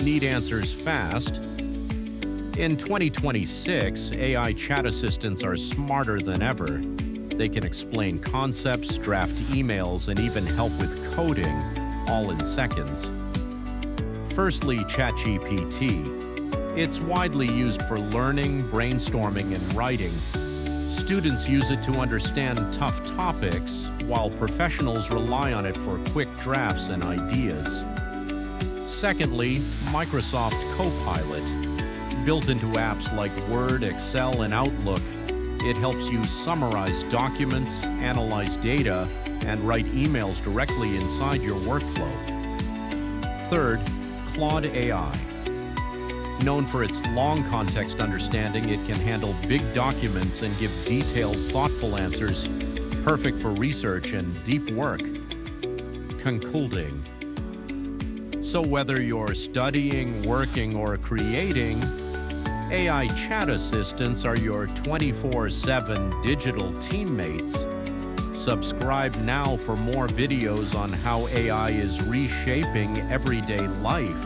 need answers fast. In 2026, AI chat assistants are smarter than ever. They can explain concepts, draft emails, and even help with coding, all in seconds. Firstly, ChatGPT. It's widely used for learning, brainstorming, and writing. Students use it to understand tough topics, while professionals rely on it for quick drafts and ideas. Secondly, Microsoft Copilot. Built into apps like Word, Excel, and Outlook, it helps you summarize documents, analyze data, and write emails directly inside your workflow. Third, Claude AI. Known for its long context understanding, it can handle big documents and give detailed, thoughtful answers, perfect for research and deep work. Concluding. So whether you're studying, working, or creating, AI chat assistants are your 24/7 digital teammates. Subscribe now for more videos on how AI is reshaping everyday life.